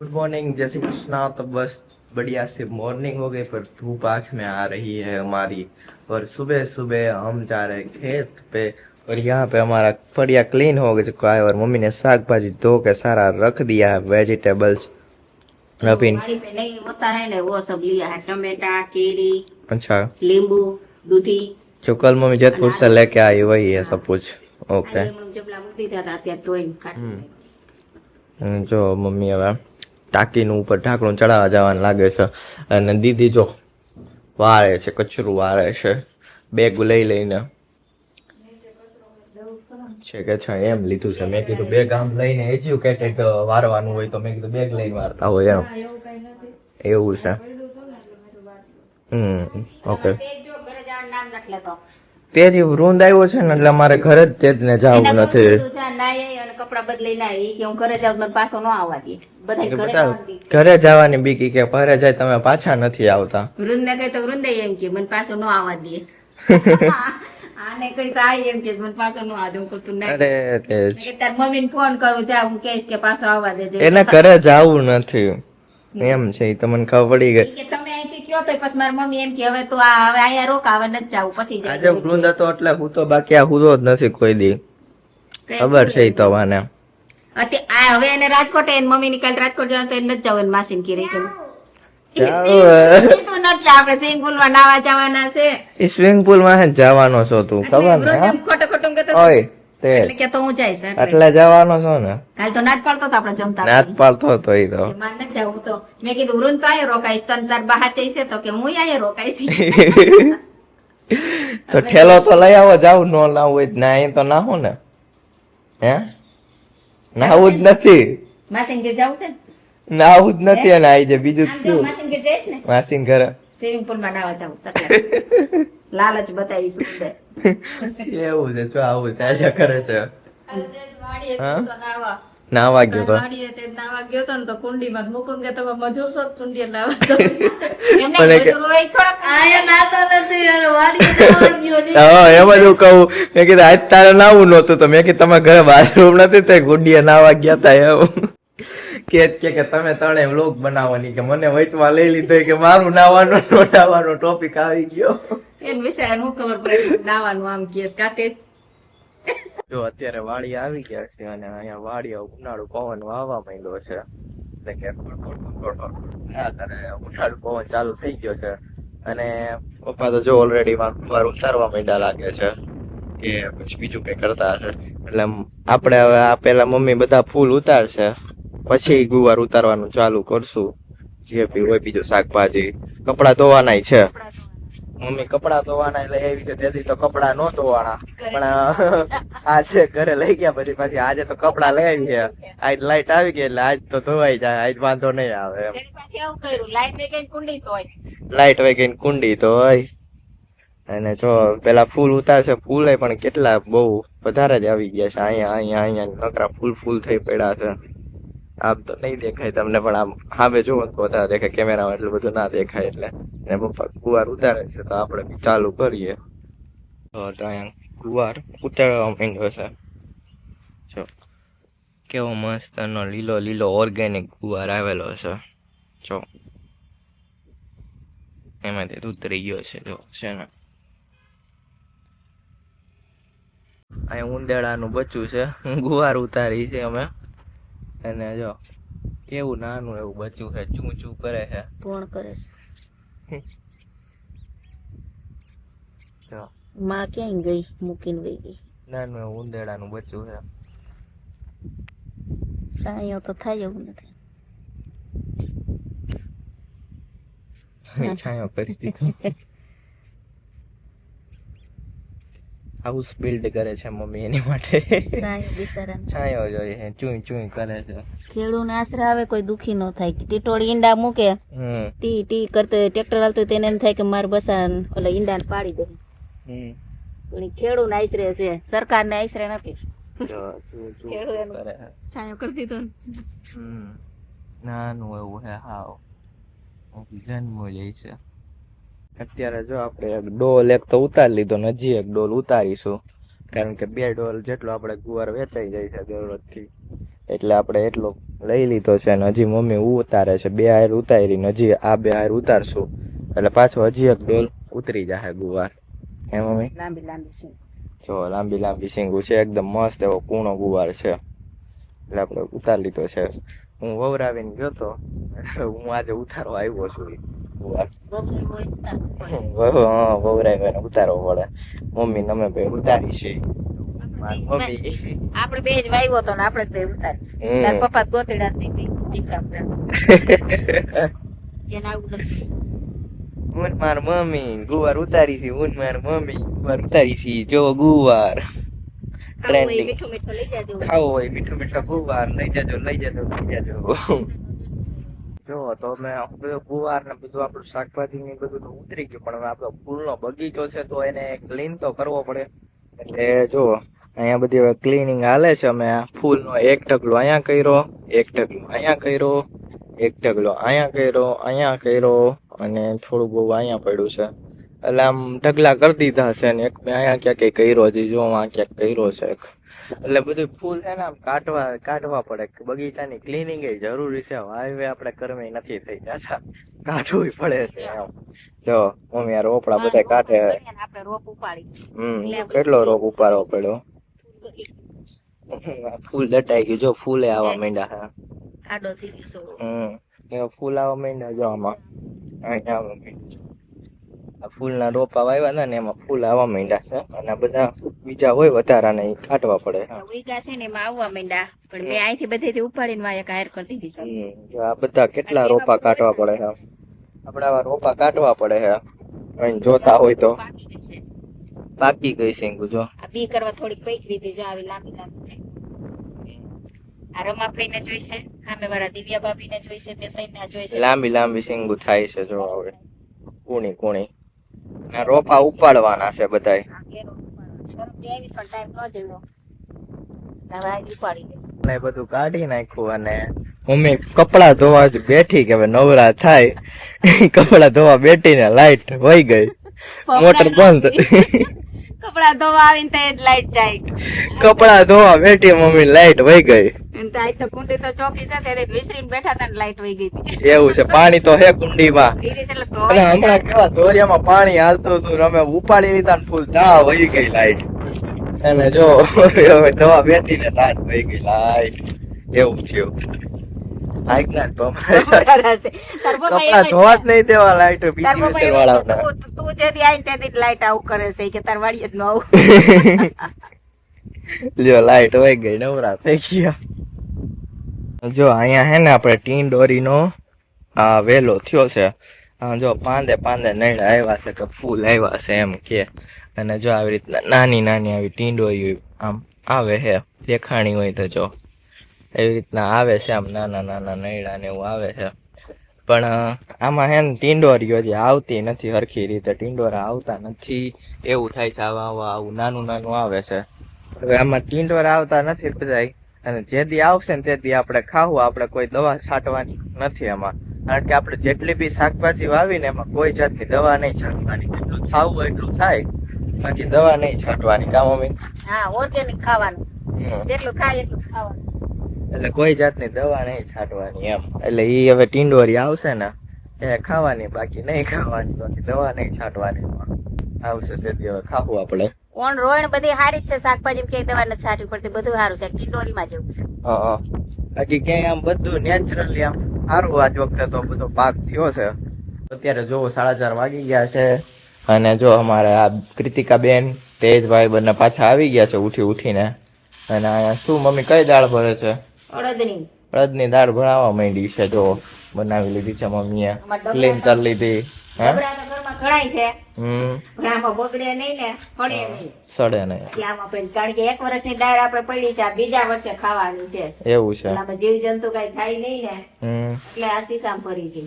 Good morning, जय श्री कृष्णा। तो बस बढ़िया से मॉर्निंग हो गई पर धूप आंख में आ रही है हमारी। और सुबह सुबह हम जा रहे हैं खेत पे। और यहाँ पे हमारा फड़िया क्लीन हो चुका है और मम्मी ने साग भाजी धो के सारा रख दिया है, वेजिटेबल्स। रबीन गाड़ी पे नहीं होता है ना, वो सब लिया है। टमाटा, केरी, अच्छा, लींबू, दूधी। जो कल मम्मी जयपुर से लेके आई वही है सब कुछ। ओके, આજે મને જબલા મૂકી દીધા હતા, અત્યારે ધોઈને કાઢી. જો મમ્મી હવે ટાંકીનું ઉપર ઢાંકણું ચડાવવા જવાનું લાગે છે. અને દીદી જો વારે છે, કચરું વારે છે બેગ લઈ લઈને. છે કે છે એમ લીધું છે. મેં કીધું બેગ આમ લઈને એજ્યુકેટેડ વારવાનું હોય તો મેં કીધું બેગ લઈને વારતા હોય એમ. એવું છે. ઓકે. જો ઘરે જવાનું નામ નથી લેતો. તે જ વૃંદ આવ્યો છે ને એટલે મારે ઘરે જ તેજને જવું નથી. અને કપડા બદલીને આવી કે હું ઘરે જાઉં, મને પાછો ન આવવા દે. બધા ઘરે જવાનું દે. ઘરે જવાની બીકી કે ઘરે જાય તમે પાછા નથી આવતા. વૃંદને કહે તો વૃંદે એમ કે મને પાછો ન આવવા દે. આને કહી તો આ એમ કે મને પાછો ન આવવા દે. હું કહું તું ના. અરે તેજ તાર મમ્મીને ફોન કરું, જા હું કહીશ કે પાછો આવવા દેજો. એને ઘરે જવું નથી એમ છે. તો મને ખબર પડી ગઈ. કે તમે અહીંથી કયો તો પછી મારી મમ્મી એમ કે હવે તો આ હવે અહીંયા રોકા, હવે નથી જાવું, પછી આજે વૃંદ હતો એટલે હું તો બાકી આ હુતો જ નથી કોઈ દી. ખબર છે ઈ તો મને. આ હવે એને રાજકોટ એને મમ્મી ની કાલ રાજકોટ જવાનું તો એને નથી જવું, એને માસીને ઘેરે કીધું. કીધું નથી, આપણે સ્વિમિંગ પુલ માં નાવા જવાના છે. એ સ્વિમિંગ પુલ માં જવાનો છો તું? ખબર ને? રોજ એમ ખોટું ખોટું કહેતો હતો. ઓય તે એટલે કે તો હું જઈશ એટલે જવાનો છો ને? કાલ તો નાચ પાડતો હતો આપણે જમતા. નાચ પાડતો હતો ઈ તો. મારે નથી જવું. તો મેં કીધું વૃંદ તો અહીંયા રોકાઈશ, તને તાર બહાર જઈશે તો કે હું અહીંયા રોકાઈશ. તો ઠેલો તો લઈ આવો, જાવ નો લાવું હોય ના અહીં તો નાહું ને. હે નાવું જ નથી, માસીને ઘેર જવું છે ને? નાવું જ નથી. અને આઈ જાય બીજું આમ જ જો શું? માસીને ઘેર જઈશ ને, માસીન ઘરે સ્વિમિંગ પુલ માં નાવા જવું સકલા. લાલચ બતાવીશું બે. એવું છે. જો આવું ચાલ્યા કરે છે. હા? નાવા ગયો તો હા એમ જ હું કહું. મેં કીધું આજ તારે નાવું નતું તો મેં કીધું તમારા ઘરે બાથરૂમ નથી તો ગુડિયા નાવા ગયા તા એમ. કે તમે ત્રણે વ્લોગ બનાવવાની કે મને વચમાં લઈ લીધો કે મારું નાવાનો નો નાવાનો ટોપિક આવી ગયો. એને વિચાર હું ખબર પડે નાવાનું આમ કેસ કાતે. જો અત્યારે વાડી આવી ગયા છે અને અહીંયા વાડી ઉનાળુ પવન વાવા માંડ્યો છે. એટલે કે ઉનાળુ પવન ચાલુ થઈ ગયો છે. અને પપ્પા તો જો ઓલરેડી વાર ઉતારવા માંડ્યા લાગે છે કે પછી બીજું કઈ કરતા હશે. એટલે આપણે હવે આ પેલા મમ્મી બધા ફૂલ ઉતારશે પછી ગુવાર ઉતારવાનું ચાલુ કરશું. જે બી હોય બીજું શાકભાજી, કપડા ધોવાના છે. મમ્મી કપડા ધોવાના લઈ આવી છે, તેથી તો કપડા નો ધોવાના પણ આ છે ઘરે લઈ ગયા પછી પાછી આજે તો કપડા લઈ આવી છે. આજ લાઈટ આવી ગઈ એટલે આજ તો ધોવાઈ જાય, આજ વાંધો નહીં આવે એમ. પછી આવું કર્યું, લાઈટ વેગન કુંડી તો હોય. લાઈટ વહી ગઈ કુંડી તો હોય. અને જો પેલા ફૂલ ઉતારશે, ફૂલ પણ કેટલા બહુ વધારે જ આવી ગયા છે. અહીંયા નકરા ફૂલ થઈ પડ્યા છે. આમ તો નહીં દેખાય તમને પણ આમ સામે જુઓ તો વધારે દેખાય. કેમેરામાં એટલું બધું ના દેખાય. એટલે અને પપ્પા ગુવાર ઉતારે છે તો આપણે બી ચાલુ કરીએ. તો અહીંયા ગુવાર ઉતારવા માંડ્યો છે. જો કેવો મસ્ત નો લીલો ઓર્ગેનિક ગુવાર આવેલો છે. જો એમાંથી ઉતરી ગયો છે. જો છે ને અહીંયા ઉંદેડાનું બચ્ચું છે. ગુવાર ઉતારી છે અમે. અને જો કેવું નાનું એવું બચ્ચું છે, ચૂ કરે છે. કોણ કરે છે? જો માં ક્યાં ગઈ મૂકીને વઈ ગઈ? નાનું એવું ઉંદેડાનું બચ્ચું છે. સાયો તો થાય એવું નથી. છાંયો કરી દીધો. હાઉસ બિલ્ડ કરે છે મમ્મી એની માટે. સાયો બિચારાને છાંયો જોઈએ, ચૂઈ કરે છે. ખેડૂને આશરે આવે કોઈ દુખી ન થાય. ટીટોળી ઈંડા મૂકે, ટી કરતો ટ્રેક્ટર હાલતો તેને એમ થાય કે મારે બસા ઓલા ઈંડાને પાડી દે. પણ ખેડૂને આશરે છે, સરકારને આશરે નથી. છાંયો કરી દીધો. નાનું એવું હે હાવ જન્મ લે છે. અત્યારે જો આપણે એક ડોલ એક તો ઉતારી લીધો, હજી એક ડોલ ઉતારીશું. કારણ કે 2 ડોલ જેટલો આપણે ગુવાર વેચાઈ જાય છે દરરોજથી, એટલે આપણે એટલો લઈ લીધો છે અને હજી મમ્મી ઉતારે છે. 2 હાર ઉતારી હજી આ 2 હાર ઉતારશું એટલે પાછો હજી એક ડોલ ઉતરી જશે ગુવાર. હે મમ્મી? લાંબી લાંબી છે. જો લાંબી લાંબી સિંગું છે, એકદમ મસ્ત એવો કૂણો ગુવાર છે એટલે આપણે ઉતારી લીધો છે. હું વવરાવીને ગયો તો હું આજે ઉતારવા આવ્યો છું ગુવાર. ગોપની હોય ઉતાર. વવરાવીને ઉતારવો પડે. મમ્મી ને અમે બે ઉતારી છે. મમ્મી આપણે બે જ વાવ્યો તો ને આપણે જ બે ઉતારીશ. તાર પપ્પા ગોતડા ચીકડા એને આવું નથી. હું માર મમ્મી ગુવાર ઉતારી છે. હું માર મમ્મી ગુવાર ઉતારી છે. જો ગુવાર ટ્રેન્ડિંગ. મીઠું મીઠું લઈ જાજો. ખાવો હોય મીઠું મીઠું ગુવાર લઈ જાજો લઈ જાજો લઈ જાજો. જો તો મેં બધું ગુવાર ને બધું આપણું શાકભાજી ને બધું તો ઉતરી ગયું, પણ હવે આપણો ફૂલનો બગીચો છે તો એને ક્લીન તો કરવો પડે. એટલે જો અહીંયા બધી હવે ક્લીનિંગ હાલે છે. અમે ફૂલનો એક ઢગલો અહીંયા કર્યો, એક ઢગલો અહીંયા કર્યો, એક ઢગલો અહીંયા કર્યો, અહીંયા કર્યો અને થોડું બહુ અહીંયા પડ્યું છે. એટલે આમ ઢગલા કરી દીધા છે ને એક મેં અહીંયા ક્યાંક કર્યો હજી જો આ ક્યાંક કર્યો છે. એટલે બધું ફૂલ છે ને આમ કાઢવા પડે. બગીચાની ક્લીનિંગ એ જરૂરી છે. હાઈવે આપણે કરવી નથી થઈ જતા, કાઢવું પડે છે એમ. જો મમ્મી આ રોપડા બધા કાઢે. આપણે રોપ ઉપાડી. કેટલો રોપ ઉપાડવો પડ્યો. ફૂલ દટાઈ ગયું. જો ફૂલે આવવા માંડ્યા છે. આડો થઈ ગયો સોળો. ફૂલ આવવા માંડ્યા જો આમાં. અહીંયા આવવા માંડ્યા. આ ફૂલના રોપા વાવ્યા ને એમાં ફૂલ આવવા માંડ્યા છે અને બધા બીજા હોય વધારાને ઈ કાઢવા પડે. ઉઈગા છે ને એમાં આવવા માંડ્યા, પણ મેં અહીંથી બધેથી ઉપાડીને વાયા કાયર કરી દીધી છે. જો આ બધા કેટલા રોપા કાઢવા પડે છે. આપણે આવા રોપા કાઢવા પડે છે. અહીં જોતા હોય તો પાકી ગઈ છે જો. આ બી કરવા થોડીક પૈકી દીધી જો આવી લાંબી લાંબી. આ રમાભાઈને જોઈશે, સામેવાળા દિવ્યા ભાભીને જોઈશે, બે ત્રણને જોઈશે. લાંબી લાંબી સિંગુ થાય છે જો હવે કુણી કુણી. ને રોપા ઉપાડવાના છે બધાય. ને બધું કાઢી નાખ્યું અને મમ્મી કપડા ધોવા જ બેઠી કે હવે નવરા થાય. કપડા ધોવા બેઠી ને લાઈટ વહી ગઈ, મોટર બંધ. કપડા ધોવા આવીને તો જ લાઈટ જાય. કપડા ધોવા બેઠી મમ્મી લાઈટ વહી ગઈ. તો કુંડી તો ચોકી છે ત્યારે વિસરીને બેઠા હતા ને લાઈટ વહી ગઈ હતી. એવું છે, પાણી તો હે કુંડીમાં. અને હમણાં કેવા ધોરિયામાં પાણી હાલતું હતું, અમે ઉપાડી લીધા ને ફૂલ ધા વહી ગઈ લાઈટ. અને જો હવે ધોવા બેઠી ને લાઈટ વહી ગઈ લાઈટ. એવું થયું. કપડા ધોવા જ નહીં દેવા લાઈટ બીજી વિશે વાળા. તું જેથી આવીને તેથી લાઈટ આવું કરે છે કે તાર વાડીએ જ ન આવું. જો લાઈટ વહી ગઈ, નવરા થઈ ગયા. જો અહીંયા હે ને આપણે ટીંડોરીનો આ વેલો થયો છે. જો પાંદે પાંદે નૈડા આવ્યા છે કે ફૂલ આવ્યા છે એમ કે. અને જો આવી રીતના નાની નાની આવી ટીંડોરી આમ આવે છે, દેખાણી હોય તો જો એવી રીતના આવે છે આમ નાના નાના નૈડા ને એવું આવે છે. પણ આમાં હે ને ટીંડોરીઓ જે આવતી નથી હરખી રીતે, ટીંડોરા આવતા નથી એવું થાય છે. આવું નાનું નાનું આવે છે. હવે આમાં ટીંડોરા આવતા નથી બધાય. અને જે દી આવશે ને તે દી આપણે ખાવું. આપણે કોઈ દવા છાંટવાની નથી એમાં, કારણ કે આપણે જેટલી બી શાકભાજી વાવીને એમાં કોઈ જાતની દવા નહીં છાંટવાની. જેટલું થાવું હોય એટલું થાય, બાકી દવા નહીં છાંટવાની. કા મમ્મી? હા, ઓર્ગેનિક ખાવાનું, જેટલું ખાય એટલું ખાવાનું. એટલે કોઈ જાતની દવા નહીં છાંટવાની એમ. એટલે ઈ હવે ટીંડોરી આવશે ને એ ખાવાની, બાકી નહીં ખાવાની, બાકી દવા નહીં છાંટવાની. આવશે તે દી હવે ખાવું આપણે. ઓન રોયણ બધી સારી જ છે, શાકભાજી ક્યાંય દવા નથી છાંટવી પડતી, બધું સારું છે. ટીંડોરીમાં જેવું છે. બાકી ક્યાંય આમ બધું નેચરલી આમ સારું. આજ વખતે તો બધો પાક થયો છે. અત્યારે જો 4:30 વાગી ગયા છે અને જો અમારે આ કૃતિકા બેન તેજભાઈ બંને પાછા આવી ગયા છે ઉઠીને. અને અહીંયા શું મમ્મી કઈ દાળ ભરે છે? અડદની દાળ ભરાવા માંડી છે. જો બનાવી લીધી છે મમ્મીએ, ક્લીન કરી લીધી. સડે નહીં. કારણ કે 1 વર્ષની દાળ આપણે પડી છે, આ બીજા વર્ષે ખાવાની છે. એવું છે. જીવ જંતુ કઈ થાય નહીં ને, એટલે આ સીસામ ભરી છે.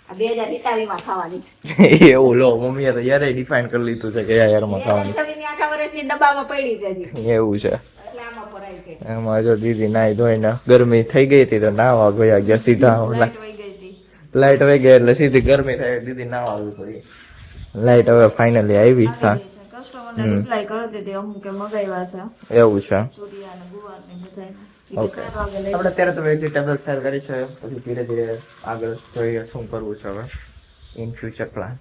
2027 માં ખાવાની છે. એવું લો મમ્મીએ તો યારે ડિફાઇન કરી લીધું છે કે યારમાં ખાવાની. 2026 ની આખા વર્ષની ડબ્બામાં પડી છે. એવું છે. એમાં જો દીદી નાઈ ધોઈને ગરમી થઈ ગઈ હતી તો નાવા ગયા સીધા. લાઈટ વહી ગઈ એટલે સીધી ગરમી થાય, દીદી નાવા આવી પડી. લાઈટ હવે ફાઇનલી આવી. કસ્ટમરને રિપ્લાય કરતી હતી અમુકે મગાવ્યા છે એવું છે સૂર્યા અને ગુવાર ને બધાય ઓકે આપણે અત્યારે તો વેજીટેબલ સેલ કરી છે પછી ધીરે ધીરે આગળ જોઈએ શું કરવું છે હવે ઇન ફ્યુચર પ્લાન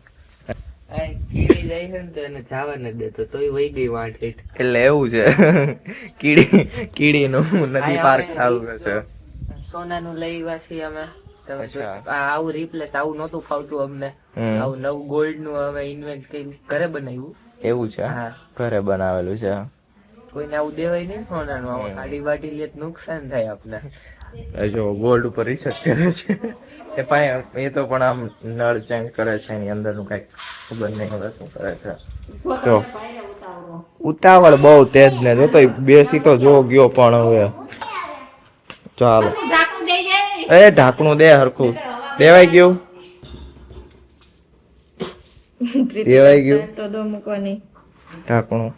કીડી જાય છે ને તો એને જવા નથી દેતો તોય વહી ગઈ વાંટ એટલે એવું છે કીડીનું નદી પાર્ક ચાલુ છે સોનાનું લઈ વાસી અમે તો અચ્છા. આવું રિપ્લેસ આવું નહોતું ફાવતું અમને આવું નવું ગોલ્ડ નું હવે ઇન્વેન્ટ કરી ઘરે બનાવ્યું એવું છે હા. ઘરે બનાવેલું છે કોઈને આવું દેવાય નહીં સોનાનું આવું કાઢી બાટી લે તો નુકસાન થાય આપને જો ગોલ્ડ ઉપર રિસર્ચ કરે છે એ પાય એ તો પણ આમ નળ ચેન્જ કરે છે એની અંદરનું કઈક ખબર નહીં હવે શું કરે છે જો ઉતાવળ બહુ તેજ ને જો તો બેસી તો જો ગયો પણ હવે ચાલો એ ઢાંકણું દે હરખું દેવાઈ ગયું દેવાઈ ગયું તો દો મૂકવાની ઢાંકણું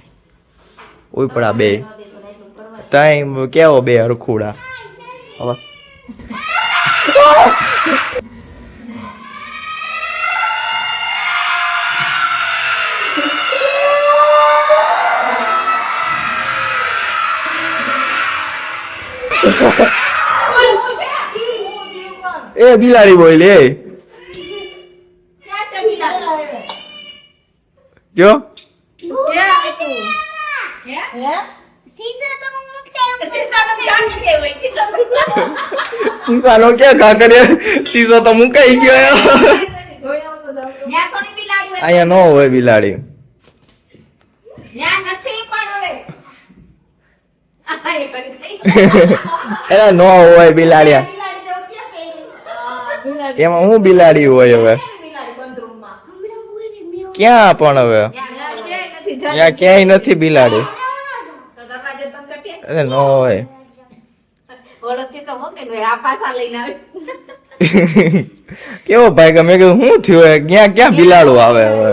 ઉપડા બે તઈ કેવો બે હરખુડા હવે એ બિલાડી બોલી એ જો સીસાનો ક્યાં કાકરિયા સીસો તો મુકાઈ ગયો અહીંયા નો હોય બિલાડી એલા નો હોય બિલાડિયા એમાં હું બિલાડી હોય હવે ક્યાં પણ હવે ત્યાં ક્યાંય નથી બિલાડી અરે નો હોય કેવો ભાઈ ગમે કે શું થયું ક્યાં ક્યાં બિલાડું આવે હવે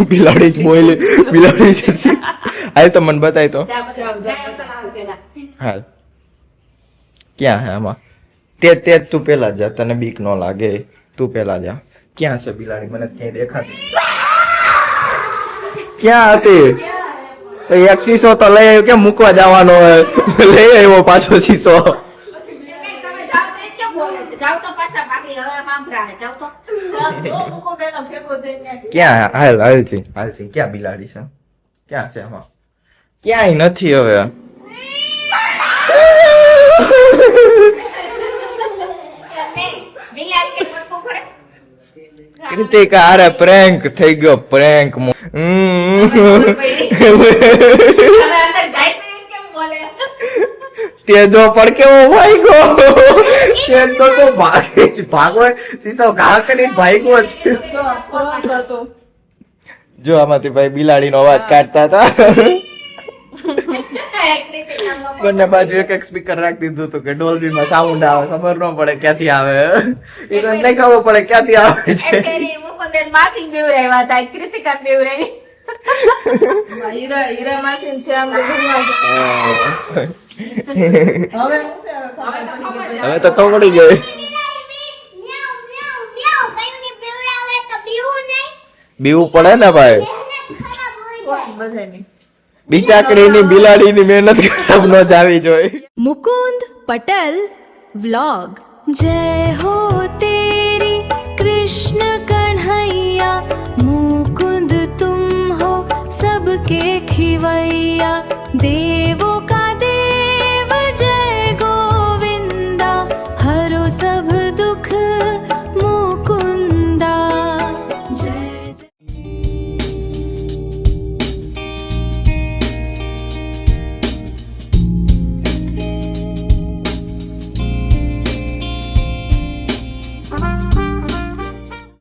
બિલાડી જ બોલી બિલાડી છે હાલ તો મને બતાય તો હાલ ક્યાં હે આમાં તે તું પેલા જા તને બીક ન લાગે તું પેલા જા ક્યાં છે બિલાડી મને ક્યાંય દેખાતી ક્યાં હતી તો એક શીશો તો લઈ આવ્યો કેમ મૂકવા જવાનો હોય લઈ આવ્યો પાછો શીશો ક્યાં હાલ હાલ છે ક્યાં બિલાડી છે ક્યાં છે આમાં ક્યાંય નથી હવે કૃતિકા અરે પ્રેન્ક થઈ ગયો પ્રેન્ક તે જો પણ કેવો ભાઈ ગયો તે તો ભાગો સીસો ઘા કરીને ભાગ્યો છે જો આમાંથી ભાઈ બિલાડીનો અવાજ કાઢતા હતા બંને બાજુ એક એક સ્પીકર રાખી દીધું હતું કે ડોલ્બી માં સાઉન્ડ આવે ખબર ન પડે ક્યાંથી આવે એટલે નહીં ખબર પડે ક્યાંથી આવે છે માસી બેવરાવ્યા હતા કૃતિકા બેવરાવી હીરા માસી છે આમ હવે તો ખબર પડી ગઈ બીવું પડે ને ભાઈ બધાની બિચાકડીની બિલાડીની મહેનત ખરાબ ન જાવી જોઈએ मुकुंद पटल व्लॉग जय हो तेरी कृष्ण कन्हैया मुकुंद तुम हो सबके खिवैया देवो